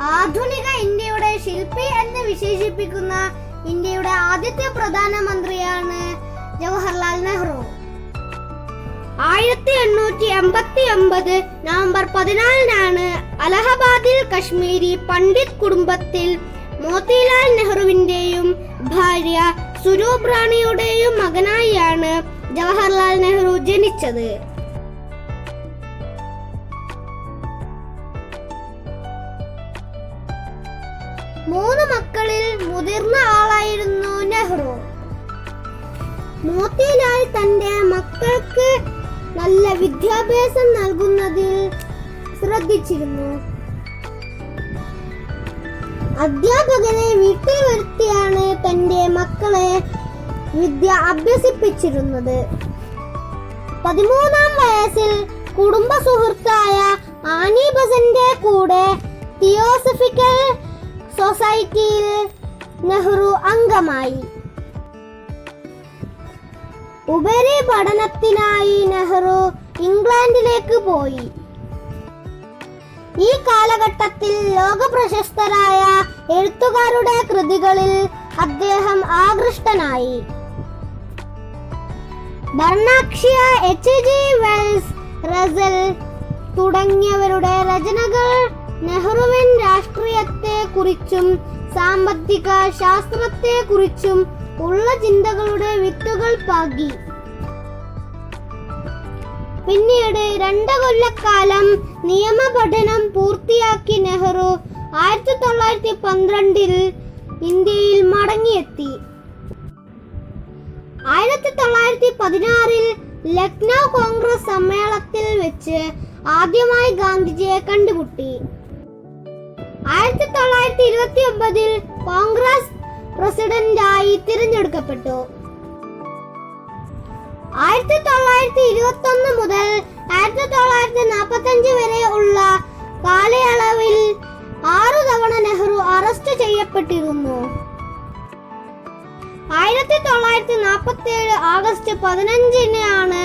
ആധുനിക ഇന്ത്യയുടെ ശില്പി എന്ന് വിശേഷിപ്പിക്കുന്ന ഇന്ത്യയുടെ ആദ്യത്തെ പ്രധാനമന്ത്രിയാണ് ജവഹർലാൽ നെഹ്റു. 1889 നവംബർ 14 അലഹബാദിൽ കശ്മീരി പണ്ഡിറ്റ് കുടുംബത്തിൽ മോത്തിലാൽ നെഹ്റുവിന്റെയും ഭാര്യ സ്വരൂപ് റാണിയുടെയും മകനായാണ് ജവഹർലാൽ നെഹ്റു ജനിച്ചത്. മൂന്ന് മക്കളിൽ മുതിർന്ന ആളായിരുന്നു നെഹ്റു. മോത്തിലാൽ തന്റെ മക്കൾക്ക് നല്ല വിദ്യാഭ്യാസം നൽകുന്നതിൽ ശ്രദ്ധിച്ചിരുന്നു. അധ്യാപകനെ വീട്ടിൽ വരുത്തിയാണ് തന്റെ മക്കളെ വിദ്യ അഭ്യസിപ്പിച്ചിരുന്നത്. 13-ാം വയസ്സിൽ കുടുംബ സുഹൃത്തായ ആനി ബസന്റെ കൂടെ തിയോസഫിക്കൽ സൊസൈറ്റിയിൽ നെഹ്റു അംഗമായി. ഉപരിപഠനത്തിനായി നെഹ്റു ഇംഗ്ലണ്ടിലേക്ക് പോയി. ഈ കാലഘട്ടത്തിൽ ലോകപ്രശസ്തരായ എഴുത്തുകാരുടെ കൃതികളിൽ അദ്ദേഹം ആകൃഷ്ടനായി. ബർണാക്ഷ്യ, എച്ച്.ജി. വെൽസ്, റസൽ തുടങ്ങിയവരുടെ രചനകൾ നെഹ്റുവിൻ രാഷ്ട്രീയത്തെ കുറിച്ചും സാമ്പത്തിക ശാസ്ത്രത്തെ കുറിച്ചും ഉള്ള ചിന്തകളുടെ വിത്തുകൾ പാകി. പിന്നീട് 2 കൊല്ലക്കാലം നിയമപഠനം പൂർത്തിയാക്കി നെഹ്റു 1912 ഇന്ത്യയിൽ മടങ്ങിയെത്തി. 1916 ലക്നൗ കോൺഗ്രസ് സമ്മേളനത്തിൽ വെച്ച് ആദ്യമായി ഗാന്ധിജിയെ കണ്ടുമുട്ടി. 1929 കോൺഗ്രസ് പ്രസിഡന്റായി തിരഞ്ഞെടുക്കപ്പെട്ടു. 1921 മുതൽ 1945 വരെ ഉള്ള കാലയളവിൽ 6 തവണ നെഹ്റു അറസ്റ്റ് ചെയ്യപ്പെട്ടിരുന്നു. 1947 ആഗസ്റ്റ് 15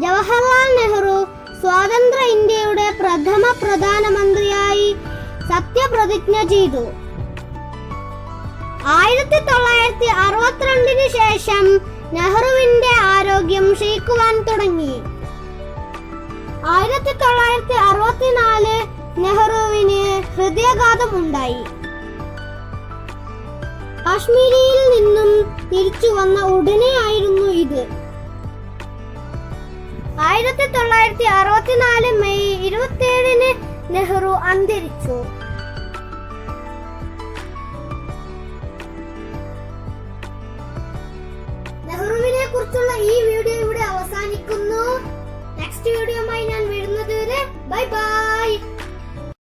ജവഹർലാൽ നെഹ്റു സ്വതന്ത്ര ഇന്ത്യയുടെ പ്രഥമ പ്രധാനമന്ത്രിയായി സത്യപ്രതിജ്ഞ ചെയ്തു. 1962 ശേഷം നെഹ്റുവിന്റെ ആരോഗ്യം ക്ഷയിക്കുവാൻ തുടങ്ങി. 1964 നെഹ്റുവിന് ഹൃദയാഘാതം ഉണ്ടായി. കാശ്മീരിൽ നിന്നും തിരിച്ചു വന്ന ഉടനെയായിരുന്നു ഇത്. 1964 മെയ് 27 നെഹ്റു അന്തരിച്ചു. നെഹ്റുവിനെ കുറിച്ചുള്ള ഈ വീഡിയോ ഇവിടെ അവസാനിക്കുന്നു. നെക്സ്റ്റ് വീഡിയോയുമായി ഞാൻ വരുന്നത് വരെ ബൈ ബൈ.